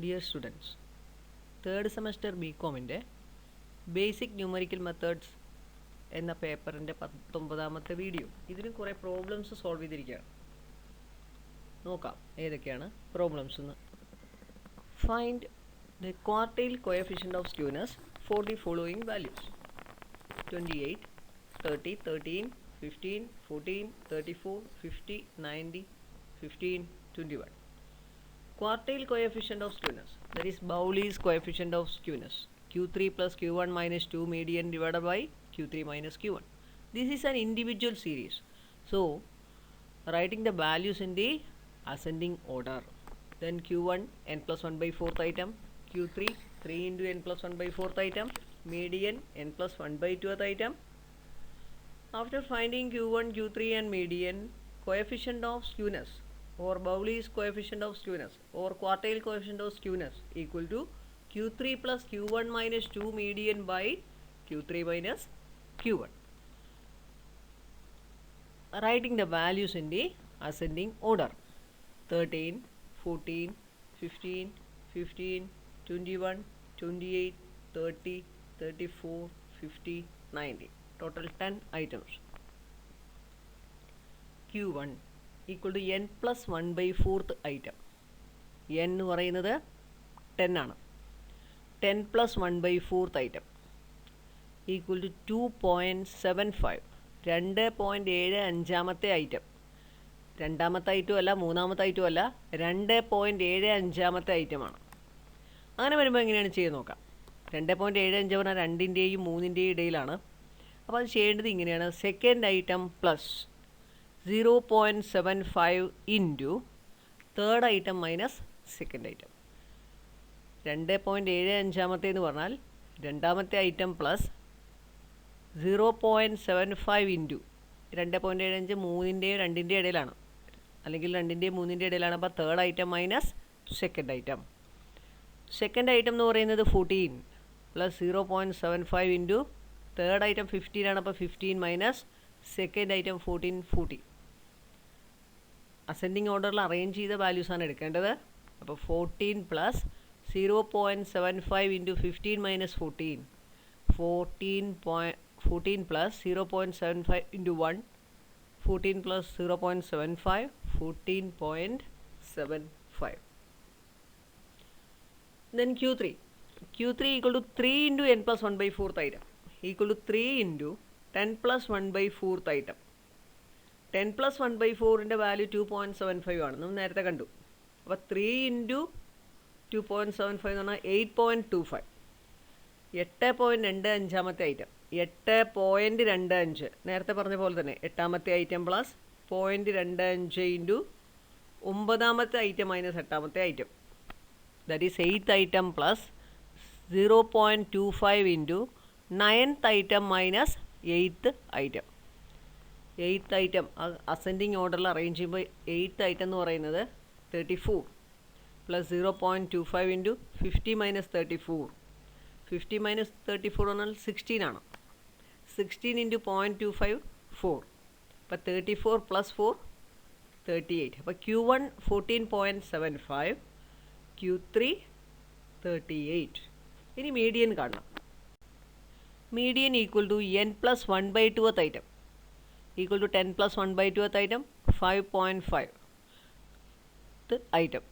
Dear students, third semester BComന്റെ basic numerical methods എന്ന പേപ്പറിൻ്റെ 19ാമത്തെ വീഡിയോ. ഇതിന് കുറേ പ്രോബ്ലംസ് സോൾവ് ചെയ്തിരിക്കുകയാണ്. നോക്കാം ഏതൊക്കെയാണ് പ്രോബ്ലംസ് എന്ന്. Find the quartile coefficient of skewness for the following values: 28, 30, 13, 15, 14, 34, 50, 90, 15, 21. Quartile coefficient of skewness, that is Bowley's coefficient of skewness, Q3 plus Q1 minus 2 median divided by Q3 minus Q1. This is an individual series. So, writing the values in the ascending order. Then Q1 n plus 1 by 4th item, Q3 3 into n plus 1 by 4th item, median n plus 1 by 2th item. After finding Q1, Q3 and median, coefficient of skewness or Bowley's coefficient of skewness or quartile coefficient of skewness equal to Q3 plus Q1 minus 2 median by Q3 minus Q1. Writing the values in the ascending order: 13, 14, 15, 15, 21, 28, 30, 34, 50, 90. Total 10 items. Q1 equal to n plus 1 by 4th item. n എന്ന് പറയുന്നത് 10 ആണ്. 10 plus 1 by 4th item equal to 2.75. 2.75 item. രണ്ടാമത്തെ item അല്ല, മൂന്നാമത്തെ item അല്ല, 2.75 ഐറ്റമാണ്. അങ്ങനെ വരുമ്പോൾ എങ്ങനെയാണ് ചെയ്ത് നോക്കാം. 2.75 പറഞ്ഞാൽ 2ൻ്റെയും 3ൻ്റെയും ഇടയിലാണ്. അപ്പോൾ അത് ചെയ്യേണ്ടത് ഇങ്ങനെയാണ്: second item plus 0.75 into third item minus second item. 2.75 പറഞ്ഞാൽ രണ്ടാമത്തെ ഐറ്റം പ്ലസ് 0.75 ഇൻറ്റു 2.75 3ൻ്റെയും 2ൻ്റെയും ഇടയിലാണ്, അല്ലെങ്കിൽ 2ൻ്റെയും 3ൻ്റെയും ഇടയിലാണ്. അപ്പോൾ third item minus second item. Second item എന്ന് പറയുന്നത് 14 പ്ലസ് 0.75 ഇൻറ്റു തേർഡ് ഐറ്റം 15 ആണ്. അപ്പോൾ 15 മൈനസ് സെക്കൻഡ് ഐറ്റം 14, 40. അസെൻഡിങ് ഓർഡറിൽ അറേഞ്ച് ചെയ്ത വാല്യൂസാണ് എടുക്കേണ്ടത്. അപ്പോൾ 14 plus 0.75 into 15 minus 14, 14 plus 0.75 into 1, 14 plus 0.75, 14.75. Then Q3 equal to 3 into n plus 1 by 4th item equal to 3 into 10 plus 1 by 4th item. 10 plus 1 by 4ൻ്റെ value 2.75 ആണ്, നമ്മൾ നേരത്തെ കണ്ടു. അപ്പോൾ 3 into 2.75 എന്ന് പറഞ്ഞാൽ 8.25. 8.25 ഐറ്റം. 8.25 നേരത്തെ പറഞ്ഞ പോലെ തന്നെ 8ാമത്തെ ഐറ്റം പ്ലസ് 0.25 ഇൻറ്റു 9ാമത്തെ ഐറ്റം മൈനസ് 8ാമത്തെ item. That is 8th item plus 0.25 into 9th item minus 8th item. 8th item ascending ഓർഡറിൽ അറേഞ്ച് ചെയ്യുമ്പോൾ 8th ഐറ്റം എന്ന് പറയുന്നത് 34 പ്ലസ് 0.25 ഇൻറ്റു 50 മൈനസ് 34. 50 മൈനസ് 34 എന്നാൽ 16 ആണ്. 16 ഇൻറ്റു 0.25, 4. അപ്പോൾ 34 പ്ലസ് 4, 38. അപ്പോൾ Q1 14.75, Q3 38. ഇനി മീഡിയൻ കാണണം. Median equal to n plus 1 by 2th item equal to 10 plus 1 by 2th item, 5.5. item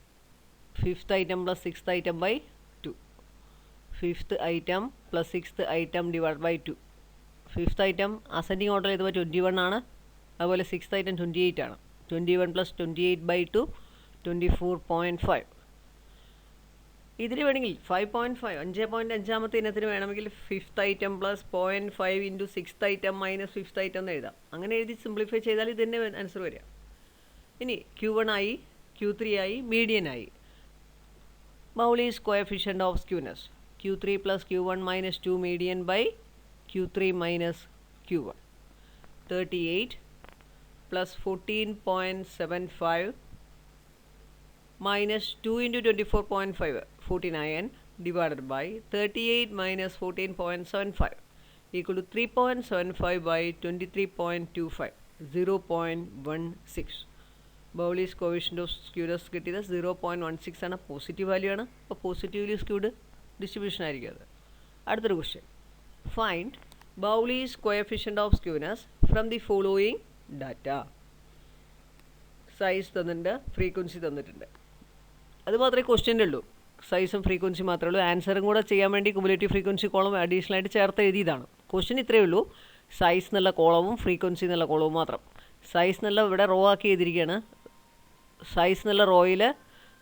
5th item plus 6th item by 2. 5th item plus 6th item divided by 2. 5th item ascending order ചെയ്തപ്പോൾ 21 ആണ്. അതുപോലെ 6th item 28 ആണ്. 21 plus 28 by 2, 24.5. ഇതിന് വേണമെങ്കിൽ 5.5, 5.5 ഇനത്തിന് വേണമെങ്കിൽ 5th item plus 0.5 into 6th item minus 5th item എന്ന് എഴുതാം. അങ്ങനെ എഴുതി സിംപ്ലിഫൈ ചെയ്താൽ ഇത് തന്നെ ആൻസർ വരിക. ഇനി Q1 ആയി, Q3 ആയി, മീഡിയൻ ആയി. Bowley's coefficient of skewness, Q3 plus Q1 minus 2 median by Q3 minus Q1. 38 plus 14.75 minus 2 into 24.5, 49 divided by 38 minus 14.75 equal to 3.75 by 23.25, 0.16. ബൗളീസ് coefficient of skewness കിട്ടിയത് 0.16 ആണ്, പോസിറ്റീവ് വാല്യൂ ആണ്. അപ്പോൾ positively squid distribution ആയിരിക്കും അത്. അടുത്തൊരു question, find Bowley's coefficient of skewness from the following data. Size തന്നിട്ടുണ്ട്, frequency തന്നിട്ടുണ്ട്. അത് മാത്രമേ ക്വസ്റ്റ്യൻ്റെ ഉള്ളൂ. സൈസും ഫ്രീക്വൻസി മാത്രമേ ഉള്ളൂ. ആൻസറും കൂടെ ചെയ്യാൻ വേണ്ടി കുമുലേറ്റീവ് ഫ്രീക്വൻസി കോളം അഡീഷണൽ ആയിട്ട് ചേർത്ത് എഴുതിയതാണ്. ക്വസ്റ്റ്യൻ ഇത്രയേ ഉള്ളൂ, സൈസ് എന്നുള്ള കോളവും ഫ്രീക്വൻസി എന്നുള്ള കോളവും മാത്രം. സൈസ് എന്നുള്ള ഇവിടെ റോ ആക്കി എഴുതിയിരിക്കുകയാണ്. സൈസ് എന്നുള്ള റോയിൽ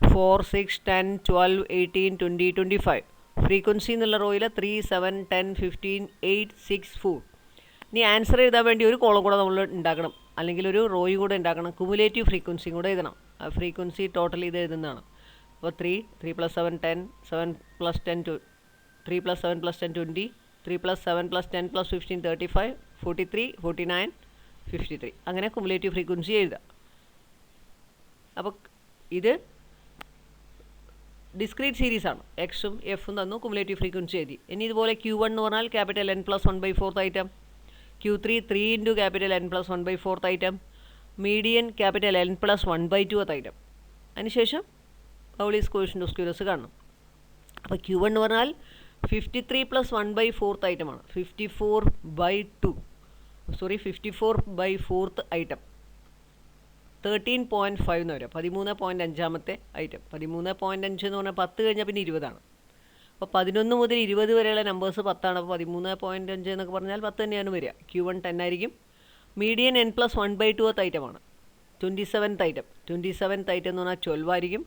4, 6, 10, 12, 18, 20, 25. ഫ്രീക്വൻസി എന്നുള്ള റോയിൽ 3, 7, 10, 15, 8, 6, 4. ഇനി ആൻസർ എഴുതാൻ വേണ്ടി ഒരു കോളം കൂടെ നമ്മൾ ഉണ്ടാക്കണം, അല്ലെങ്കിൽ ഒരു റോയും കൂടെ ഉണ്ടാക്കണം. കുമുലേറ്റീവ് ഫ്രീക്വൻസിയും കൂടെ എഴുതണം. ആ ഫ്രീക്വൻസി ടോട്ടൽ ഇത് എഴുതുന്നതാണ്. അപ്പോൾ 3 + 7 10, 7 + 10 3 + 7 + 10 20, 3 + 7 + 10 + 15 35, 43, 49, 53. അങ്ങനെ കുമുലേറ്റീവ് ഫ്രീക്വൻസി എഴുതുക. അപ്പോൾ ഇത് ഡിസ്ക്രീറ്റ് സീരീസാണ്. എക്സും എഫും തന്നു, കുമുലേറ്റീവ് ഫ്രീക്വൻസി എഴുതി. ഇനി ഇതുപോലെ Q1 എന്ന് പറഞ്ഞാൽ capital N + 1/4 item, Q3 3 × capital N + 1/4 item, median capital N + 1/2 item. അതിനുശേഷം ബൗളീസ് കോഎഫിഷ്യൻ്റ് ഓഫ് സ്ക്യൂനെസ് കാണണം. അപ്പോൾ Q1 എന്ന് പറഞ്ഞാൽ 53 + 1/4 ഐറ്റമാണ്. 54/4 ഐറ്റം 13.5 എന്ന് വരും. 13.5 ഐറ്റം. 13.5 എന്ന് പറഞ്ഞാൽ 10 കഴിഞ്ഞാൽ പിന്നെ 20ആണ്. അപ്പോൾ 11 മുതൽ 20 വരെയുള്ള നമ്പേഴ്സ് 10ആണ്. അപ്പോൾ 13.5 എന്നൊക്കെ പറഞ്ഞാൽ 10 തന്നെയാണ് വരിക. Q1 10 ആയിരിക്കും. മീഡിയൻ N + 1/2 ഐറ്റമാണ്. 27th item. 27th ഐറ്റം എന്ന് പറഞ്ഞാൽ 12 ആയിരിക്കും.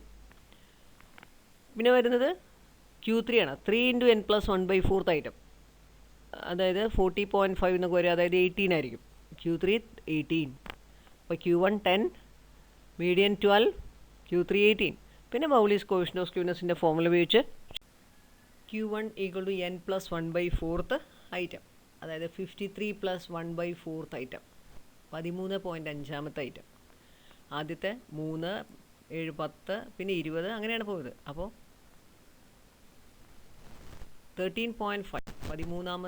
പിന്നെ വരുന്നത് Q3 ആണ്. 3 × N + 1/4 ഐറ്റം, അതായത് 40.5 എന്നൊക്കെ വരും, അതായത് 18 ആയിരിക്കും. Q3 18. അപ്പോൾ Q1 10, മീഡിയൻ 12, Q3 18. പിന്നെ ബൗളീസ് കോഎഫിഷ്യൻ്റ് ഓഫ് സ്ക്യൂനെസിൻ്റെ ഫോർമുല ഉപയോഗിച്ച് Q1 = N + 1/4 ഐറ്റം, അതായത് 53 + 1/4 ഐറ്റം, 13.5 ഐറ്റം. ആദ്യത്തെ 3, 7, 10, പിന്നെ 20, അങ്ങനെയാണ് പോയത്. അപ്പോൾ 13.5, 13.5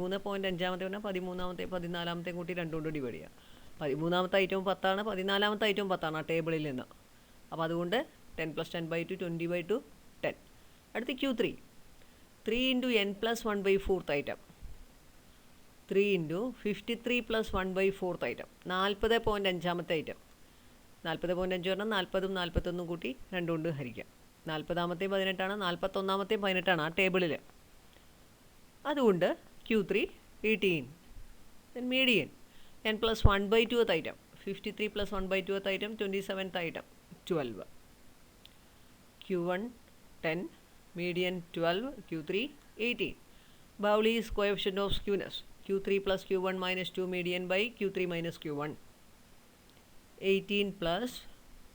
പറഞ്ഞാൽ 13ാമത്തെ 14ാമത്തെ കൂട്ടി 2 കൊണ്ട് ഡിവൈഡ് ചെയ്യുക. 13ാമത്തെ ഐറ്റവും 10ആണ്, 14ാമത്തെ ഐറ്റവും 10ആണ് ആ ടേബിളിൽ നിന്ന്. അപ്പോൾ അതുകൊണ്ട് 10 + 10/2 20/2 10. അടുത്ത് Q3 3 × N + 1/4 item, 3 × 53 + 1/4 item, 40.5 item. 40.5 പറഞ്ഞാൽ 40ഉം 41ഉം കൂട്ടി 2 കൊണ്ട് ഹരിക്കാം. 40ാമത്തെയും 18ആണ്, 41ാമത്തെയും 18ആണ് ആ ടേബിളിൽ. അതുകൊണ്ട് Q3 18. Median N + 1/2 item, 53 + 1/2 item, 27th item 12. Q1 10, median 12, Q3 18. Bowley's coefficient of skewness Q3 + Q1 - 2 median /Q3 - Q1. 18 +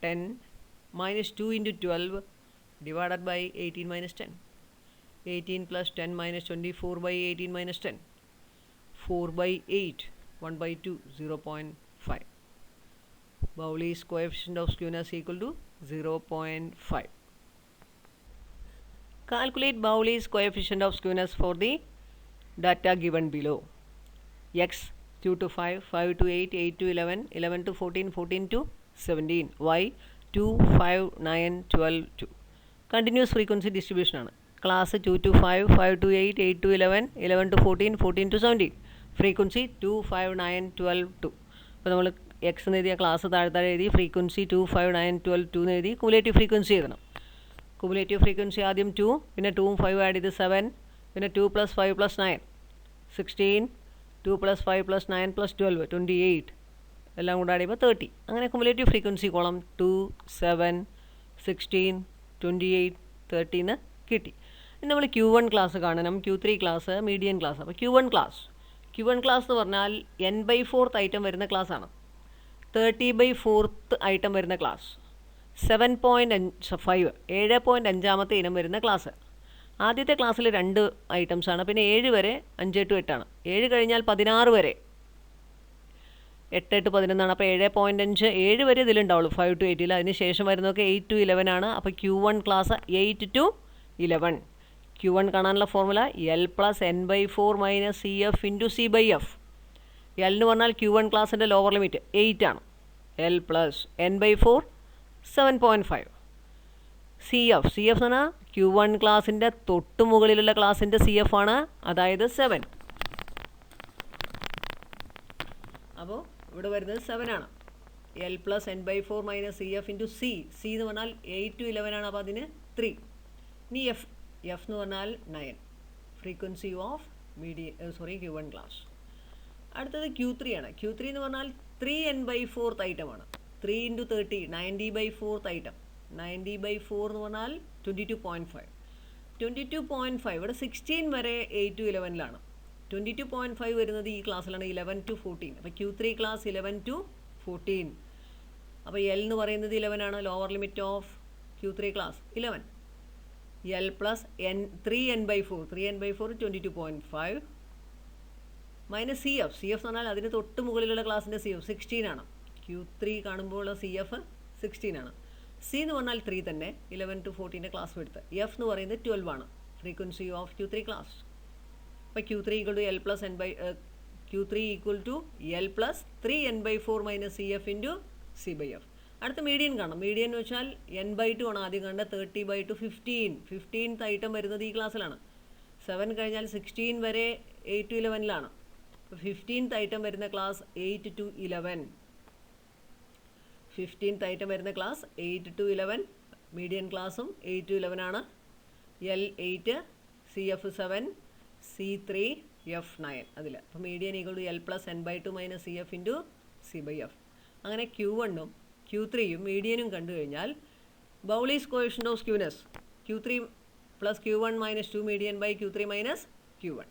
10 - 2 × 12 divided by 18 - 10. 18 + 10 - 24/18 - 10. 4/8, 1/2, 0.5. Bowley's coefficient of skewness equal to 0.5. Calculate Bowley's coefficient of skewness for the data given below. X 2 to 5, 5 to 8, 8 to 11, 11 to 14, 14 to 17. Y 2, 5, 9, 12, 2. Continuous frequency distribution ആണ്. Class 2 to 5, 5 to 8, 8 to 11, 11 to 14, 14 to 17. Frequency 2, 5, 9, 12, 2. അപ്പോൾ നമ്മൾ X എന്ന് എഴുതിയ class താഴെ എഴുതി, frequency 2, 5, 9, 12, 2 എന്ന് എഴുതി. Cumulative frequency എഴുതണം. കുമുലേറ്റീവ് ഫ്രീക്വൻസി ആദ്യം 2, പിന്നെ 2ഉം 5ഉം ആഡ് ചെയ്ത് 7, പിന്നെ 2 + 5 + 9 16, 2 + 5 + 9 + 12 28, എല്ലാം കൂടെ ആഡ് ചെയ്യുമ്പോൾ 30. അങ്ങനെ കുമുലേറ്റീവ് ഫ്രീക്വൻസി കോളം 2, 7, 16, 28, 30 എന്ന് കിട്ടി. ഇനി നമ്മൾ Q1 ക്ലാസ് കാണണം, Q3 ക്ലാസ്, മീഡിയൻ ക്ലാസ്. അപ്പോൾ Q1 ക്ലാസ് എന്ന് പറഞ്ഞാൽ N/4 ഐറ്റം വരുന്ന ക്ലാസ്സാണ്. 30/4 ഐറ്റം വരുന്ന ക്ലാസ്. 7.5 7.5 ഇനം വരുന്ന ക്ലാസ്. ആദ്യത്തെ ക്ലാസ്സിൽ 2 ഐറ്റംസാണ്, പിന്നെ 7 വരെ 5 to 8 ആണ്. 7 കഴിഞ്ഞാൽ 16 വരെ 8 to 11 ആണ്. അപ്പോൾ 7.5 7 വരെ ഇതിലുണ്ടാവുള്ളൂ, 5 to 8 അതിന് ശേഷം വരുന്നതൊക്കെ 8 to 11 ആണ്. അപ്പോൾ Q1 ക്ലാസ് 8 to 11. Q1 കാണാനുള്ള formula L + N/4 - CF × C/F. L എന്ന് പറഞ്ഞാൽ Q1 ക്ലാസ്സിൻ്റെ ലോവർ ലിമിറ്റ് 8 ആണ്. L plus n by 4 7.5. C F എന്ന് പറഞ്ഞാൽ Q1 ക്ലാസിൻ്റെ തൊട്ട് മുകളിലുള്ള ക്ലാസിൻ്റെ CF ആണ്, അതായത് 7. അപ്പോൾ ഇവിടെ വരുന്നത് 7 ആണ്. L plus n by 4 minus CF into C എന്ന് പറഞ്ഞാൽ 8 to 11 ആണ്, അപ്പോൾ അതിന് 3. ഇനി എഫ് എന്ന് പറഞ്ഞാൽ 9, ഫ്രീക്വൻസി ഓഫ് Q1 ക്ലാസ്. അടുത്തത് Q3 ആണ്. Q3 എന്ന് പറഞ്ഞാൽ 3n by 4th ഐറ്റം ആണ്. 3 into 30 90 by 4th item. 90 by 4 എന്ന് പറഞ്ഞാൽ 22.5. 22.5 ഇവിടെ 16 വരെ 8 to 11ലാണ്. 22.5 വരുന്നത് ഈ ക്ലാസ്സിലാണ് 11 to 14. അപ്പോൾ Q3 ക്ലാസ് 11 to 14. അപ്പോൾ L എന്ന് പറയുന്നത് 11 ആണ്. Lower limit of Q3 class 11. L plus n 3n by 4 3n by 4 22.5 minus CF എന്ന് പറഞ്ഞാൽ അതിന് തൊട്ട് മുകളിലുള്ള ക്ലാസ്സിൻ്റെ CF 16 ആണ്. Q3 കാണുമ്പോൾ CF 16 ആണ്. C എന്ന് പറഞ്ഞാൽ 3 തന്നെ, 11 to 14 ക്ലാസ് എടുത്ത്. F എന്ന് പറയുന്നത് 12 ആണ്, ഫ്രീക്വൻസി ഓഫ് Q3 ക്ലാസ്. അപ്പോൾ Q3 equal to L plus n by Q3 equal to L plus 3n by 4 minus CF into C/F. അടുത്ത മീഡിയൻ കാണാം. മീഡിയൻ എന്ന് വെച്ചാൽ n by 2 ആണ് ആദ്യം കണ്ട, 30 by 2 15th ഐറ്റം വരുന്നത് ഈ ക്ലാസ്സിലാണ്. 7 കഴിഞ്ഞാൽ 16 വരെ 8 to 11ലാണ്. അപ്പോൾ 15th ഐറ്റം വരുന്ന ക്ലാസ് 8 to 11. 15th ഐറ്റം വരുന്ന ക്ലാസ് 8 to 11, മീഡിയൻ ക്ലാസ്സും 8 to 11 ആണ്. L 8, CF 7, C3, F 9 അതിൽ. അപ്പോൾ median equal to L plus n by 2 minus CF into C/F. അങ്ങനെ Q1ഉം Q3യും മീഡിയനും കണ്ടു കഴിഞ്ഞാൽ Bowley's coefficient of skewness Q3 plus Q1 minus 2 median by Q3 minus Q1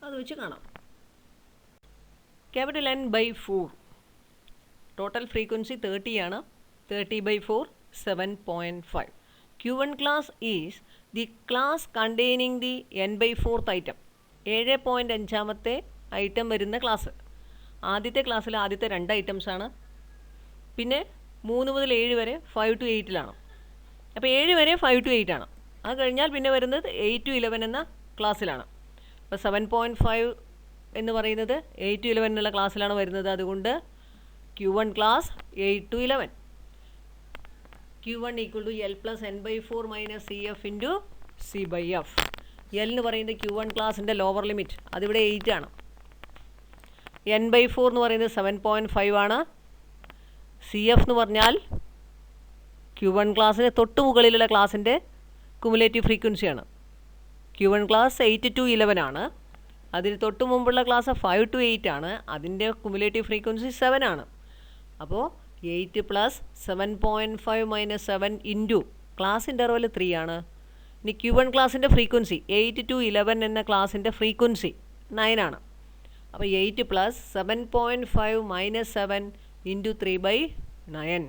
അത് വെച്ച് കാണാം. Capital N by 4 total frequency 30 ആണ്. 30 by 4 7.5. Q1 class is the class containing the n by 4th item. 7.5 item വരുന്ന class. ആദ്യത്തെ ക്ലാസ്സിൽ ആദ്യത്തെ 2 items ആണ്. പിന്നെ 3 മുതൽ 7 വരെ 5 to 8ലാണ്. അപ്പോൾ 7 വരെ 5 to 8 ആണ്. അത് കഴിഞ്ഞാൽ പിന്നെ വരുന്നത് 8 to 11 എന്ന ക്ലാസ്സിലാണ്. അപ്പോൾ 7.5 എന്ന് പറയുന്നത് 8 to 11 എന്നുള്ള ക്ലാസ്സിലാണ് വരുന്നത്. അതുകൊണ്ട് Q1 class 8 to 11. Q1 equal to L plus n by 4 minus CF into C/F. L എന്ന് പറയുന്നത് Q1 ക്ലാസിൻ്റെ ലോവർ ലിമിറ്റ്, അതിവിടെ 8 ആണ്. n by 4 എന്ന് പറയുന്നത് 7.5 ആണ്. CF എന്ന് പറഞ്ഞാൽ Q1 ക്ലാസ്സിന് തൊട്ട് മുകളിലുള്ള ക്ലാസ്സിൻ്റെ കുമുലേറ്റീവ് ഫ്രീക്വൻസിയാണ്. Q1 ക്ലാസ് 8 to 11 ആണ്. അതിന് തൊട്ട് മുമ്പുള്ള ക്ലാസ് 5 to 8 ആണ്. അതിൻ്റെ കുമുലേറ്റീവ് ഫ്രീക്വൻസി 7 ആണ്. അപ്പോൾ 8 plus 7.5 minus 7 into class interval 3 ആണ്. ഇനി Q1 ക്ലാസ്സിൻ്റെ ഫ്രീക്വൻസി 8 to 11 എന്ന ക്ലാസ്സിൻ്റെ ഫ്രീക്വൻസി 9 ആണ്. അപ്പോൾ 8 plus 7.5 minus 7 into 3/9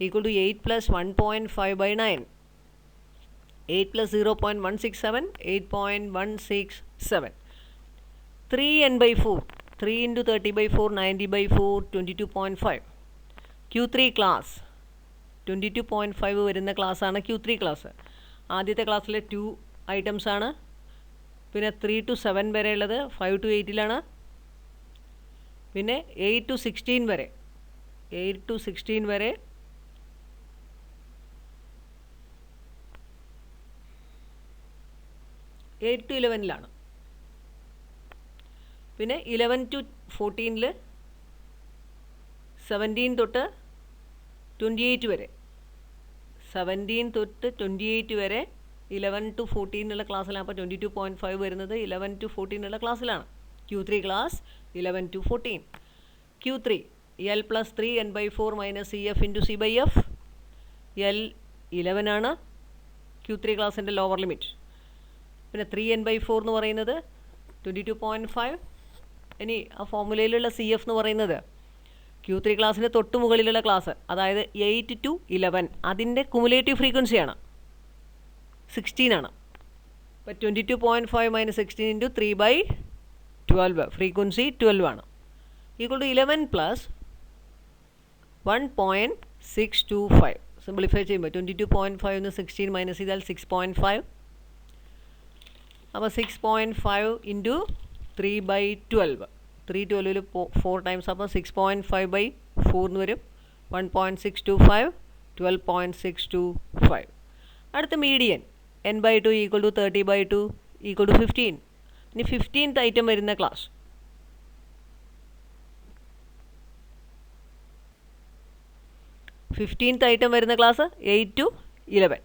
equal to 8 plus 1.5/9. 8 plus 0.167 8.167. 3n by 4 3 into 30 by 4 90 by 4 22.5. Q3 class 22.5 വരുന്ന ക്ലാസ്സാണ് Q3 ക്ലാസ്. ആദ്യത്തെ ക്ലാസ്സിലെ 2 ഐറ്റംസ് ആണ്. പിന്നെ 3 to 7 വരെ ഉള്ളത് 5 to 8ലാണ്. പിന്നെ 8 to 16 വരെ 8 to 16 വരെ 8 to 11ലാണ്. പിന്നെ 11 to 14ൽ 17 തൊട്ട് 28 വരെ 17 തൊട്ട് 28 വരെ 11 to 14 ഉള്ള ക്ലാസ്സിലാണ്. അപ്പോൾ 22.5 വരുന്നത് 11 to 14 ഉള്ള ക്ലാസ്സിലാണ്. Q3 class 11 to 14. Q3 L plus 3n by 4 minus CF into C/F. L 11 ആണ് Q3 ക്ലാസ്സിൻ്റെ ലോവർ ലിമിറ്റ്. പിന്നെ 3n by 4 എന്ന് പറയുന്നത് 22.5. ഇനി ആ ഫോർമുലയിലുള്ള CF എന്ന് പറയുന്നത് Q3 ക്ലാസ്സിൻ്റെ തൊട്ട് മുകളിലുള്ള ക്ലാസ്, അതായത് 8 to 11 അതിൻ്റെ കുമുലേറ്റീവ് ഫ്രീക്വൻസിയാണ് 16 ആണ്. അപ്പോൾ 22.5 മൈനസ് 16 ഇൻറ്റു 3/12 ഫ്രീക്വൻസി 12 ആണ്. Equal to 11 plus 1.625. സിംപ്ലിഫൈ ചെയ്യുമ്പോൾ 22.5 16 മൈനസ് ചെയ്താൽ 6.5. അപ്പോൾ 6.5 ഇൻറ്റു 3/12 3 12ൽ 4 ടൈംസ് അപ്പോൾ 6.5/4 എന്ന് വരും. 1.625, 12.625. അടുത്ത median n/2 equal to 30/2 equal to 15. ഇനി 15th ഐറ്റം വരുന്ന ക്ലാസ്. ഫിഫ്റ്റീൻത്ത് ഐറ്റം വരുന്ന ക്ലാസ് 8 to 11.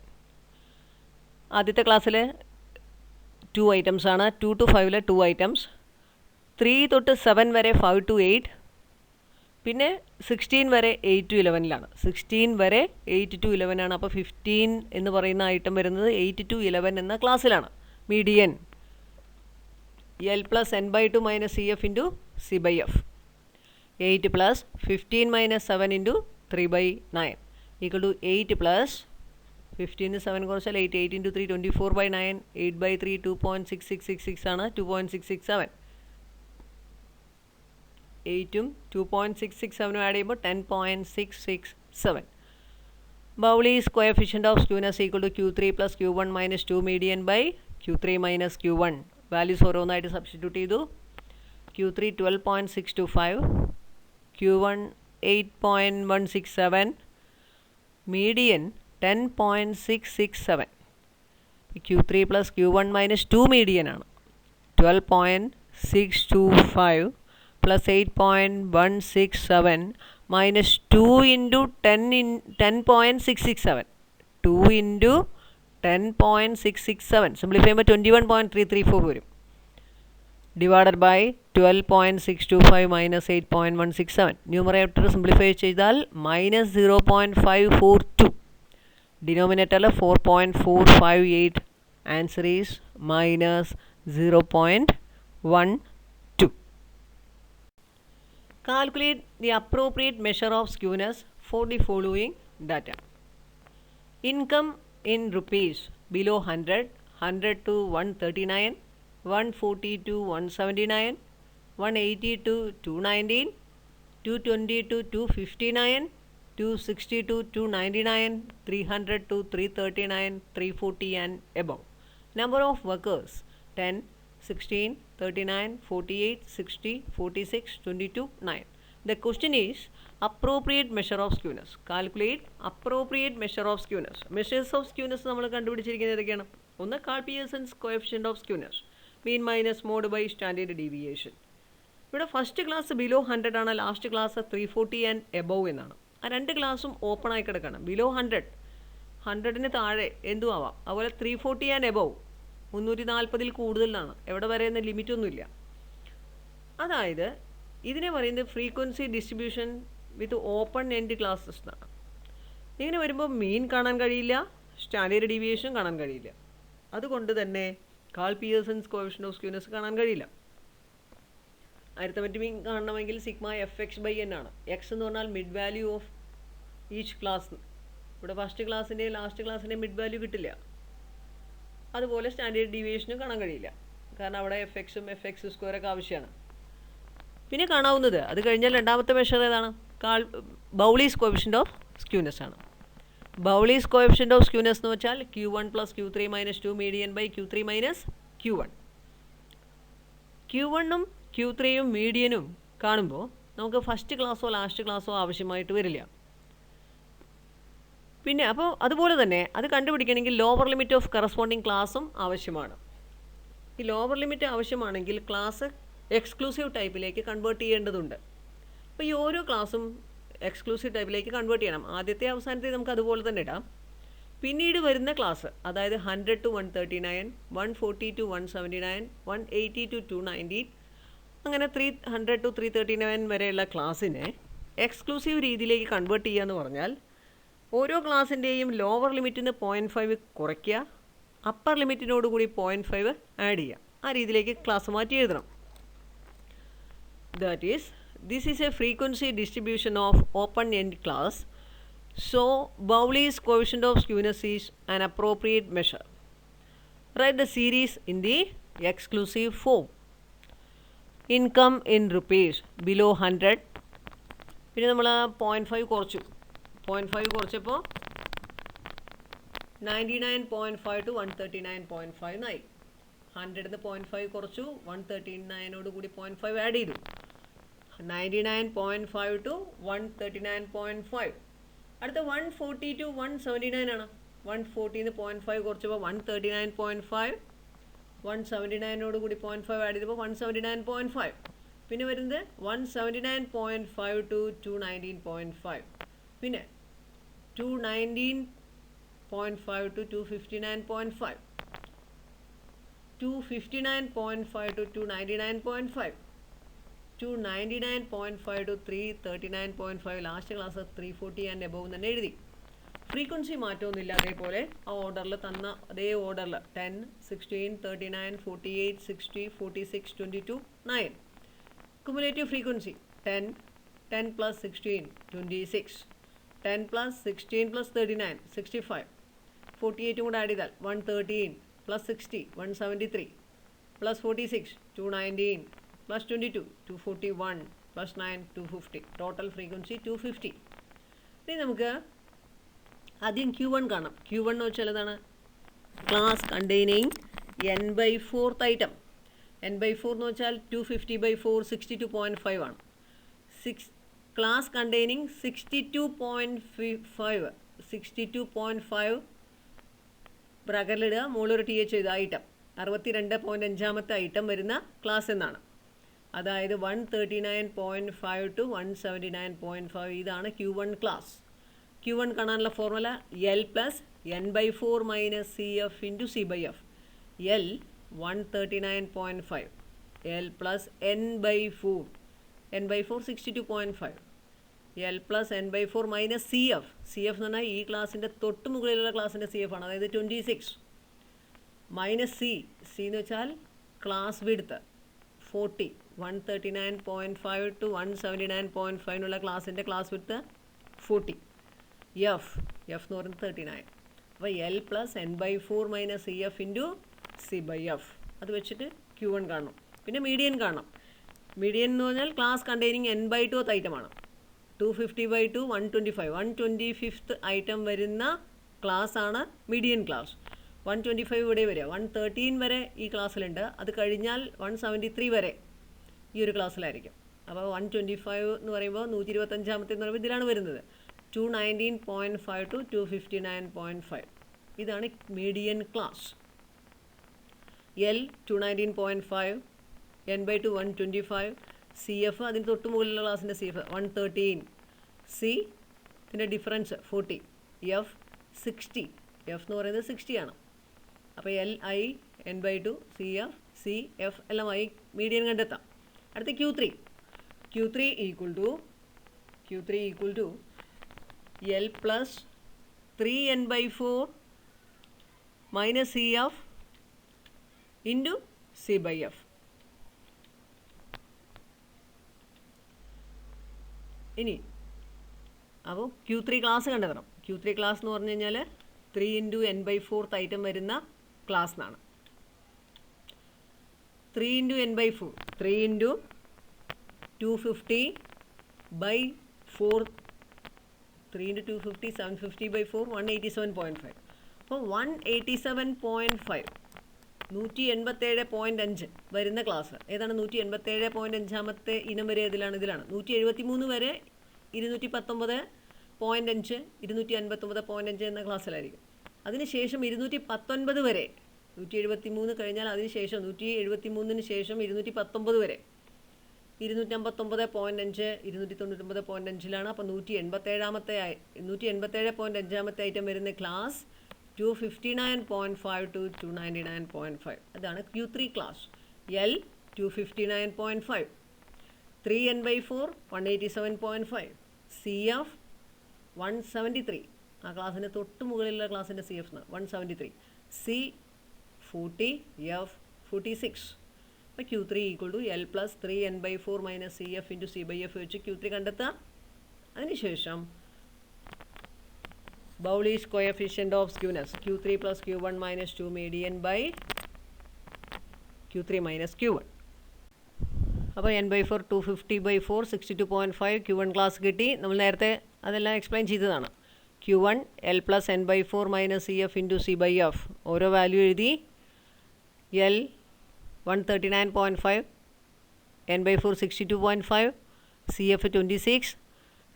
ആദ്യത്തെ ക്ലാസ്സിൽ 2 items ആണ്. 2 to 5 2 items. 3 തൊട്ട് 7 വരെ 5 to 8. പിന്നെ 16 വരെ 8 to 11 16 വരെ 8 to 11 ആണ്. അപ്പോൾ 15 എന്ന് പറയുന്ന ഐറ്റം വരുന്നത് 8 to 11 എന്ന ക്ലാസ്സിലാണ്. Median L plus n/2 minus CF into C/F. 8 plus 15 minus 7 into 3/9 equal to 8 plus 15 7 കുറച്ചാൽ 8 8 into 3 24/9 8/3 2.6666 ആണ്. 2.667 8ഉം 2.667 ആഡ് ചെയ്യുമ്പോൾ 10.667. Bowley's coefficient of skewness equal to Q3 plus Q1 minus 2 median by Q3 minus Q1. Values ഓരോന്നായിട്ട് substitute ചെയ്തു. Q3 12.625, Q1 8.167, median 10.667. Q3 plus Q1 minus 2 median ആണ്. 12.625 plus 8.167 minus 2 into 10.667. 2 into 10.667 simplify ചെയ്യുമ്പോൾ 21.334 വരും. Divided by 12.625 minus 8.167. Numerator simplify ചെയ്താൽ minus 0.542. ഡിനോമിനേറ്ററിൽ 4.458. Answer is minus 0.12. Calculate the appropriate measure of skewness for the following data. Income in rupees below 100, 100 to 139, 140 to 179, 180 to 219, 220 to 259, 260 to 299, 300 to 339, 340 and above. Number of workers 10, 16, 39, 48, 60, 46, 22, 9. The question is appropriate measure of skewness. Calculate appropriate measure of skewness. Measures of skewness നമ്മൾ കണ്ടുപിടിച്ചിരിക്കുന്നത് ഏതൊക്കെയാണ്? ഒന്ന് Karl Pearson's coefficient of skewness, mean minus mode by standard deviation. ഇവിടെ first class below 100 ആണ്, last class 340 and above എന്നാണ്. ആ രണ്ട് ക്ലാസ്സും ഓപ്പൺ ആയി കിടക്കണം. ബിലോ 100, 100ന് താഴെ എന്തും ആവാം. അതുപോലെ 340 ആൻഡ് എബവ് 340 കൂടുതലാണ്. എവിടെ വരെയെന്ന ലിമിറ്റൊന്നുമില്ല. അതായത് ഇതിനെ പറയുന്നത് ഫ്രീക്വൻസി ഡിസ്ട്രിബ്യൂഷൻ വിത്ത് ഓപ്പൺ എൻഡ് ക്ലാസ്സസ് എന്നാണ്. ഇങ്ങനെ വരുമ്പോൾ മീൻ കാണാൻ കഴിയില്ല, സ്റ്റാൻഡേർഡ് ഡീവിയേഷൻ കാണാൻ കഴിയില്ല. അതുകൊണ്ട് തന്നെ Karl Pearson's coefficient of skewness കാണാൻ കഴിയില്ല. അരിത്തമെറ്റിക് മീൻ കാണണമെങ്കിൽ സിഗ്മ fx/n ആണ്. എക്സ് എന്ന് പറഞ്ഞാൽ mid value of each class. ഇവിടെ ഫസ്റ്റ് ക്ലാസ്സിൻ്റെയും ലാസ്റ്റ് ക്ലാസ്സിൻ്റെയും മിഡ് വാല്യൂ കിട്ടില്ല. അതുപോലെ സ്റ്റാൻഡേർഡ് ഡീവിയേഷനും കാണാൻ കഴിയില്ല, കാരണം അവിടെ എഫ്എക്സും fx² ഒക്കെ ആവശ്യമാണ്. പിന്നെ കാണാവുന്നത് അത് കഴിഞ്ഞാൽ രണ്ടാമത്തെ മെഷർ ഏതാണ്? ബൗളീസ് കോഎഫിഷ്യന്റ് ഓഫ് സ്ക്യൂനസ് ആണ്. ബൗളീസ് കോഎഫിഷ്യന്റ് ഓഫ് സ്ക്യൂനസ് എന്ന് വെച്ചാൽ Q1 plus Q3 minus 2 median by Q3 minus Q1. Q1ഉം Q3യും മീഡിയനും കാണുമ്പോൾ നമുക്ക് ഫസ്റ്റ് ക്ലാസ്സോ ലാസ്റ്റ് ക്ലാസ്സോ ആവശ്യമായിട്ട് വരില്ല. പിന്നെ അപ്പോൾ അതുപോലെ തന്നെ അത് കണ്ടുപിടിക്കണമെങ്കിൽ ലോവർ ലിമിറ്റ് ഓഫ് കറസ്പോണ്ടിങ് ക്ലാസ്സും ആവശ്യമാണ്. ഈ ലോവർ ലിമിറ്റ് ആവശ്യമാണെങ്കിൽ ക്ലാസ് എക്സ്ക്ലൂസീവ് ടൈപ്പിലേക്ക് കൺവേർട്ട് ചെയ്യേണ്ടതുണ്ട്. അപ്പോൾ ഈ ഓരോ ക്ലാസ്സും എക്സ്ക്ലൂസീവ് ടൈപ്പിലേക്ക് കൺവേർട്ട് ചെയ്യണം. ആദ്യത്തെ അവസാനത്തെ നമുക്ക് അതുപോലെ തന്നെ ഇടാം. പിന്നീട് വരുന്ന ക്ലാസ്, അതായത് 100 to 139, 140 to 179, 180 to 290, അങ്ങനെ 300 to 339 വരെയുള്ള ക്ലാസ്സിനെ എക്സ്ക്ലൂസീവ് രീതിയിലേക്ക് കൺവേർട്ട് ചെയ്യുക എന്ന് പറഞ്ഞാൽ ഓരോ ക്ലാസ്സിൻ്റെയും ലോവർ ലിമിറ്റിന് 0.5 കുറയ്ക്കുക, അപ്പർ ലിമിറ്റിനോട് കൂടി 0.5 ആഡ് ചെയ്യുക. ആ രീതിയിലേക്ക് ക്ലാസ് മാറ്റി എഴുതണം. That is, this is a frequency distribution of open-end class. So, Bowley's coefficient of skewness is an appropriate measure. Write the series in the exclusive form. Income in rupees below 100. പിന്നെ നമ്മൾ 0.5 കുറച്ചു. 0.5 കുറച്ചപ്പോൾ 99.5 to 139.5 ആയി. 100ന്ന് 0.5 കുറച്ചു, 139നോട് കൂടി 0.5 add ചെയ്തു. 99.5 to 139.5. അടുത്ത 140 to 179 ആണ്. 140 0.5 കുറച്ചപ്പോൾ 139.5, 179 കൂടി 0.5 ആഡ് ചെയ്തപ്പോൾ 179.5. പിന്നെ വരുന്നത് 179.5 to 219.5. പിന്നെ 219.5 to 259.5. 259.5 to 299.5. 299.5 to 339.5. Last class 340 and above തന്നെ എഴുതി. ഫ്രീക്വൻസി മാറ്റമൊന്നുമില്ല, അതേപോലെ ആ ഓർഡറിൽ തന്ന അതേ ഓർഡറിൽ 10, 16, 39, 48, 60, 46, 22, 9. Cumulative frequency 10, 10 plus 16, 26, 10 plus 16 plus 39, 65, 48 കൂടെ ആഡ് ചെയ്താൽ 113 plus 60, 173, plus 46, 219, plus 22, 241, plus 9, 250. Total frequency 250. ഇനി നമുക്ക് ആദ്യം Q1 കാണാം. Q1 എന്ന് വെച്ചാൽ എന്താണ്? Class containing n/4 item. n/4 എന്ന് വെച്ചാൽ 250/4 62.5 ആണ്. ക്ലാസ് കണ്ടെയ്നിങ് 62.5 ബ്രാക്കറ്റിലിടുക, മുകളിലൊരു TH ചെയ്ത ഐറ്റം 62.5 ഐറ്റം വരുന്ന ക്ലാസ് എന്നാണ്. അതായത് 139.5 to 179.5. ഇതാണ് Q1 ക്ലാസ്. Q1 കാണാനുള്ള formula L plus n/4 minus CF into C/F. L 139.5, L plus n/4, n/4 62.5, L plus n/4 minus CF. CF എന്ന് പറഞ്ഞാൽ ഈ ക്ലാസ്സിൻ്റെ തൊട്ട് മുകളിലുള്ള ക്ലാസ്സിൻ്റെ CF ആണ്, അതായത് 26, മൈനസ് C എന്ന് വെച്ചാൽ ക്ലാസ് വിഡ്ത്ത് 40. 139.5 to 179.5 എന്നുള്ള ക്ലാസ്സിൻ്റെ ക്ലാസ് വിഡ്ത്ത് 40. F എന്ന് പറയുന്നത് 39. അപ്പോൾ L plus n/4 minus CF into C/F. അത് വെച്ചിട്ട് Q1 കാണണം. പിന്നെ മീഡിയൻ കാണണം. മീഡിയൻ എന്ന് പറഞ്ഞാൽ ക്ലാസ് കണ്ടെയ്നിങ് n/2 ഐറ്റമാണ്. 250/2 125. 125th ഐറ്റം വരുന്ന ക്ലാസ് ആണ് മീഡിയൻ ക്ലാസ്. 125 ഇവിടെ വരിക. 113 വരെ ഈ ക്ലാസ്സിലുണ്ട്. അത് കഴിഞ്ഞാൽ 173 വരെ ഈ ഒരു ക്ലാസ്സിലായിരിക്കും. അപ്പോൾ 125 എന്ന് പറയുമ്പോൾ 125ാമത്തെ എന്ന് പറയുമ്പോൾ ഇതിലാണ് വരുന്നത്. 219.5 to 259.5. ഇതാണ് median class. L 219.5, n/2 125, CF അതിന് തൊട്ട് മുകളിലുള്ള ക്ലാസ്സിൻ്റെ CF 113, C ഇതിൻ്റെ ഡിഫറൻസ് 40, F 60. F എന്ന് പറയുന്നത് 60 ആണ്. അപ്പോൾ LI n/2 CF CF എല്ലാമായി മീഡിയൻ കണ്ടെത്താം. അടുത്ത Q3 equal to L plus 3n/4 minus CF into C/F. ഇനി അപ്പോൾ Q3 ക്ലാസ് കണ്ടെത്തണം. Q3 ക്ലാസ് എന്ന് പറഞ്ഞു കഴിഞ്ഞാൽ 3 into n/4 ഐറ്റം വരുന്ന ക്ലാസ് എന്നാണ്. 3 into n/4, 3 into 250/4, 3 into 250, 750/4, 187.5. അപ്പോൾ 187.5, 187.5 വരുന്ന ക്ലാസ് ഏതാണ്? 187.5ാമത്തെ ഇനം വരെ ഇതിലാണ്. 173 വരെ 219.5, 259.5 എന്ന ക്ലാസ്സിലായിരിക്കും. അതിനുശേഷം 219 വരെ, 173 കഴിഞ്ഞാൽ അതിനുശേഷം 173 ശേഷം 219 വരെ 259.5, 299.5ലാണ്. അപ്പോൾ 187.5ാമത്തെ ഐറ്റം വരുന്ന ക്ലാസ് 259.5 to 299.5. അതാണ് Q3 class. L 259.5, 3n/4 187.5, CF 173, ആ ക്ലാസ്സിൻ്റെ തൊട്ട് മുകളിലുള്ള ക്ലാസ്സിൻ്റെ CF 173, C 40, F 46. അപ്പോൾ Q3 equal to L plus 3n/4 minus CF into C/F വെച്ച് Q3 കണ്ടെത്താം. അതിനുശേഷം Bowley's coefficient of skewness Q3 plus Q1 minus 2 median by Q3 minus Q1. അപ്പോൾ n/4 250/4 62.5 Q1 ക്ലാസ് കിട്ടി. നമ്മൾ നേരത്തെ അതെല്ലാം എക്സ്പ്ലെയിൻ ചെയ്തതാണ്. Q1 L plus n/4 minus CF into C/F. ഓരോ വാല്യൂ എഴുതി. L 139.5, n/4 62.5, CF 26,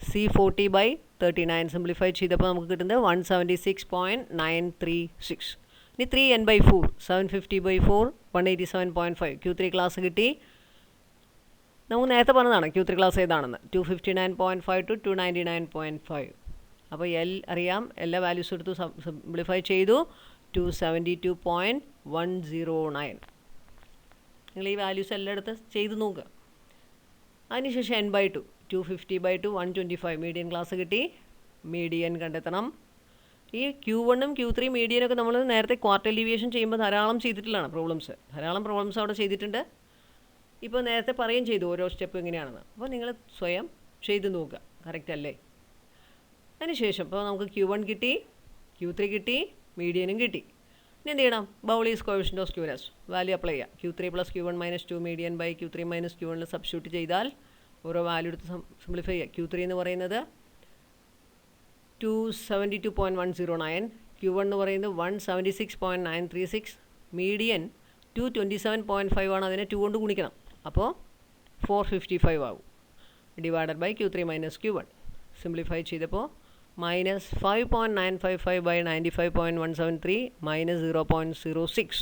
C 40/39 simplify ചെയ്തപ്പോൾ നമുക്ക് കിട്ടുന്നത് 176.936. ഇനി 3n/4 750/4 187.5 Q3 ക്ലാസ് കിട്ടി. നമുക്ക് നേരത്തെ പറഞ്ഞതാണ് Q3 ക്ലാസ് ഏതാണെന്ന് 259.5 to 299.5. അപ്പോൾ എൽ അറിയാം, എല്ലാ വാല്യൂസ് എടുത്തു സിംപ്ലിഫൈ ചെയ്തു 272.109. നിങ്ങൾ ഈ വാല്യൂസ് എല്ലാം എടുത്ത് ചെയ്ത് നോക്കുക. അതിനുശേഷം n/2 250/2 125 മീഡിയൻ ക്ലാസ് കിട്ടി. മീഡിയൻ കണ്ടെത്തണം. ഈ Q1ഉം Q3 മീഡിയനൊക്കെ നമ്മൾ നേരത്തെ ക്വാർട്ടർ ഡീവിയേഷൻ ചെയ്യുമ്പോൾ ധാരാളം ചെയ്തിട്ടുള്ളതാണ് ധാരാളം പ്രോബ്ലംസ് അവിടെ ചെയ്തിട്ടുണ്ട്. ഇപ്പോൾ നേരത്തെ പറയുകയും ചെയ്തു ഓരോ സ്റ്റെപ്പ് എങ്ങനെയാണെന്ന്. അപ്പോൾ നിങ്ങൾ സ്വയം ചെയ്ത് നോക്കുക, കറക്റ്റ് അല്ലേ. അതിനുശേഷം ഇപ്പോൾ നമുക്ക് Q1 കിട്ടി, Q3 കിട്ടി, മീഡിയനും കിട്ടി. ഇനി എന്ത് ചെയ്യണം? Bowley's coefficient of skewness value apply ചെയ്യുക. Q3 + Q1 - 2 median by Q3 - Q1 substitute ചെയ്താൽ ഓരോ വാല്യൂ എടുത്ത് സിംപ്ലിഫൈ ചെയ്യുക. Q3 എന്ന് പറയുന്നത് 272.109, Q1 എന്ന് പറയുന്നത് 176.936, മീഡിയൻ 227.5 ആണ്. അതിനെ 2 കൊണ്ട് ഗുണിക്കണം. അപ്പോൾ 455 ആവും. Divided by Q3 - Q1 simplify ചെയ്തപ്പോൾ -5.955/95.173 -0.06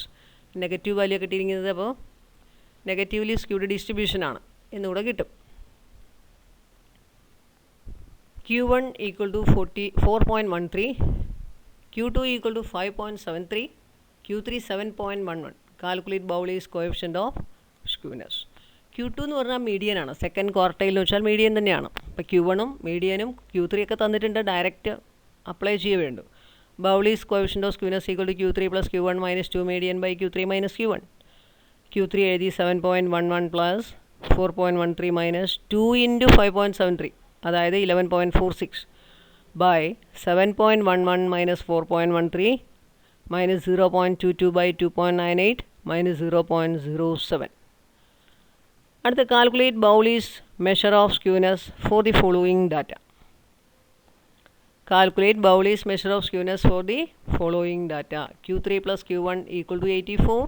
നെഗറ്റീവ് വാല്യൂ കിട്ടിയിരിക്കുന്നത്. അപ്പോൾ നെഗറ്റീവ്ലി സ്ക്യൂഡ് ഡിസ്ട്രിബ്യൂഷനാണ് എന്നുകൂടെ കിട്ടും. Q1 = 4.13, Q2 = 5.73, Q3 7.11. Calculate Bowley's coefficient of skewness. Q2 എന്ന് പറഞ്ഞാൽ മീഡിയൻ ആണ്. സെക്കൻഡ് ക്വാർട്ടൈൽ എന്ന് വെച്ചാൽ മീഡിയൻ തന്നെയാണ്. അപ്പോൾ Q1ഉം മീഡിയനും Q3 ഒക്കെ തന്നിട്ടുണ്ട്, ഡയറക്റ്റ് അപ്ലൈ ചെയ്യേ വേണ്ടു. Bowley's coefficient of skewness = Q3 + Q1 - 2 median by Q3 - Q1. Q3 എഴുതി 7.11 + 4.13 - 2 × 5.73, അതായത് 11.46 ബൈ 7.11 - 4.13 -0.22/2.98 -0.07. അടുത്ത calculate Bowley's measure of skewness for the following data. Calculate Bowley's measure of skewness for the following data. Q3 + Q1 = 84,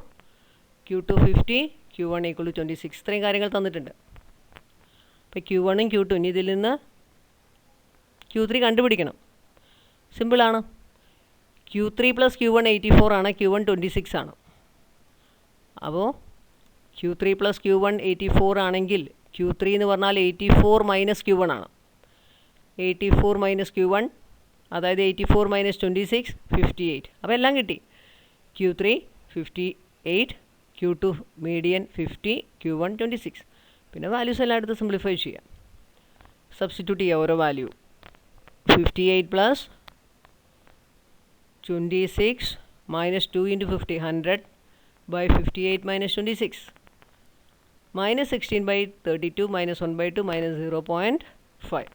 Q2 50, Q1 = 26. ഇത്രയും കാര്യങ്ങൾ തന്നിട്ടുണ്ട്. അപ്പോൾ Q1ഉം Q2 ഇനി ഇതിൽ നിന്ന് Q3 കണ്ടുപിടിക്കണം. സിമ്പിളാണ്. Q3 + Q1 84 ആണ്, Q1 26 ആണ്. അപ്പോൾ Q3 + Q1 84 ആണെങ്കിൽ Q3 എന്ന് പറഞ്ഞാൽ 84 - Q1 ആണ്. 84 - Q1 അതായത് 84 - 26 58. അപ്പോൾ എല്ലാം കിട്ടി. Q3 58, Q2 median 50, Q1 26. പിന്നെ വാല്യൂസ് എല്ലാം എടുത്ത് സിംപ്ലിഫൈ ചെയ്യാം. സബ്സ്റ്റിറ്റ്യൂട്ട് ചെയ്യുക ഓരോ value. 58 + 26 - 2 × 50 100 by 58 - 26 -16/32 -1/2 -0.5.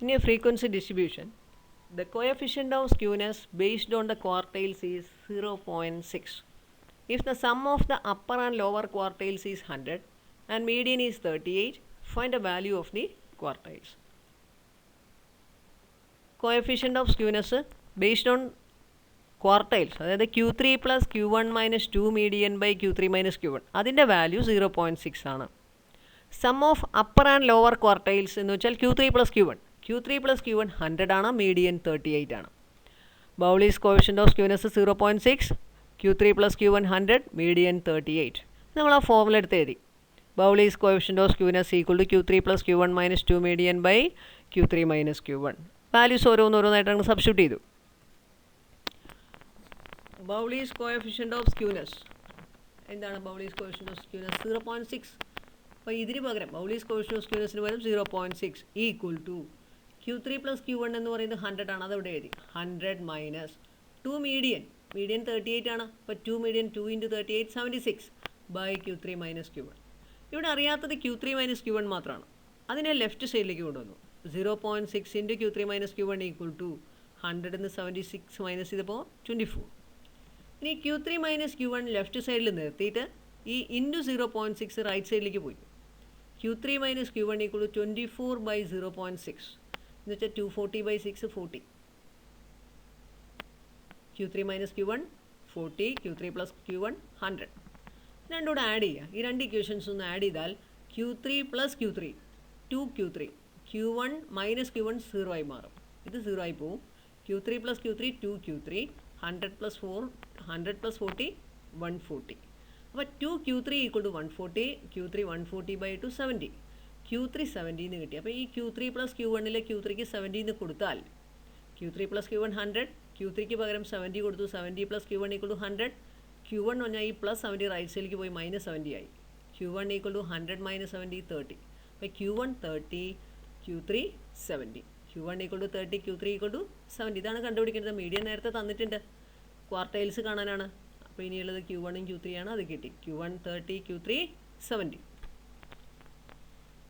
In a frequency distribution, the coefficient of skewness based on the quartiles is 0.6. If the sum of the upper and lower quartiles is 100 and median is 38, find the value of the quartiles. Coefficient of skewness based on quartiles, അതായത് Q3 + Q1 - 2 median by Q3 - Q1, അതിൻ്റെ value 0.6 ആണ്. Sum of upper and lower quartiles എന്ന് വെച്ചാൽ Q3 + Q1. Q3 + Q1 100 ആണ്, median 38 ആണ്. Bowley's coefficient of skewness 0.6, Q3 + Q1 100, median 38. നമ്മൾ ആ formula എടുത്ത് എഴുതി. Bowley's coefficient of skewness = Q3 + Q1 - 2 median by Q3 - Q1. Values ഓരോന്നായിട്ട് അങ്ങ് സബ്സ്റ്റിറ്റ്യൂട്ട് ചെയ്തു. ബൗളീസ് കോഎഫിഷ്യന്റ് ഓഫ് സ്ക്യൂനെസ് എന്താണ്? Bowley's coefficient of skewness 0.6. അപ്പോൾ ഇതിന് പകരം ബൗളീസ് കോഎഫിഷ്യന്റ് ഓഫ് സ്ക്യൂനെസിന് പകരം 0.6 = Q3 + Q1 എന്ന് പറയുന്നത് 100 ആണ്, അതവിടെ എഴുതി. 100 - 2 മീഡിയൻ 38 ആണ്. അപ്പോൾ 2 മീഡിയൻ 2 × 38 76 ബൈ Q3 - Q1. ഇവിടെ അറിയാത്തത് Q3 - Q1 മാത്രമാണ്. അതിനെ ലെഫ്റ്റ് സൈഡിലേക്ക് കൊണ്ടുവന്നു. 0.6 × Q3 - Q1 = 100 76 മൈനസ് ചെയ്തപ്പോൾ 24. ഇനി Q3 - Q1 ലെഫ്റ്റ് സൈഡിൽ നിർത്തിയിട്ട് ഈ ഇൻറ്റു 0.6 റൈറ്റ് സൈഡിലേക്ക് പോയി. Q3 - Q1 = 24 ബൈ 0.6 എന്ന് വെച്ചാൽ 240/6 40. Q3 - Q1 40, Q3 + Q1 100. രണ്ടുകൂടെ add ചെയ്യുക. ഈ രണ്ട് ഇക്വേഷൻസ് ഒന്ന് ആഡ് ചെയ്താൽ Q3 plus Q3 2Q3 Q1 minus Q1 0 ആയി മാറും. ഇത് 0 ആയി പോവും. Q3 plus Q3 2Q3 100 plus 40 140. അപ്പോൾ 2Q3 equal to 140 Q3 140/2 70 Q3 70 എന്ന് കിട്ടി. അപ്പോൾ ഈ Q3 പ്ലസ് Q1 Q3ക്ക് 70 എന്ന് കൊടുത്താൽ Q3 പ്ലസ് Q1 100 Q3ക്ക് പകരം 70 കൊടുത്തു. 70 plus Q1 equal to 100 Q1 പറഞ്ഞാൽ ഈ പ്ലസ് 70 റൈറ്റ് സൈഡിലേക്ക് പോയി മൈനസ് 70 ആയി. Q1 equal to 100 minus 70 30. അപ്പോൾ Q1 30 Q3 70 Q1 equal to 30 Q3 equal to 70. ഇതാണ് കണ്ടുപിടിക്കേണ്ടത്. മീഡിയൻ നേരത്തെ തന്നിട്ടുണ്ട്, ക്വാർട്ടൈൽസ് കാണാനാണ്. അപ്പോൾ ഇനിയുള്ളത് Q1 ഉം Q3 ആണ്. അത് കിട്ടി. Q1 30 Q3 70.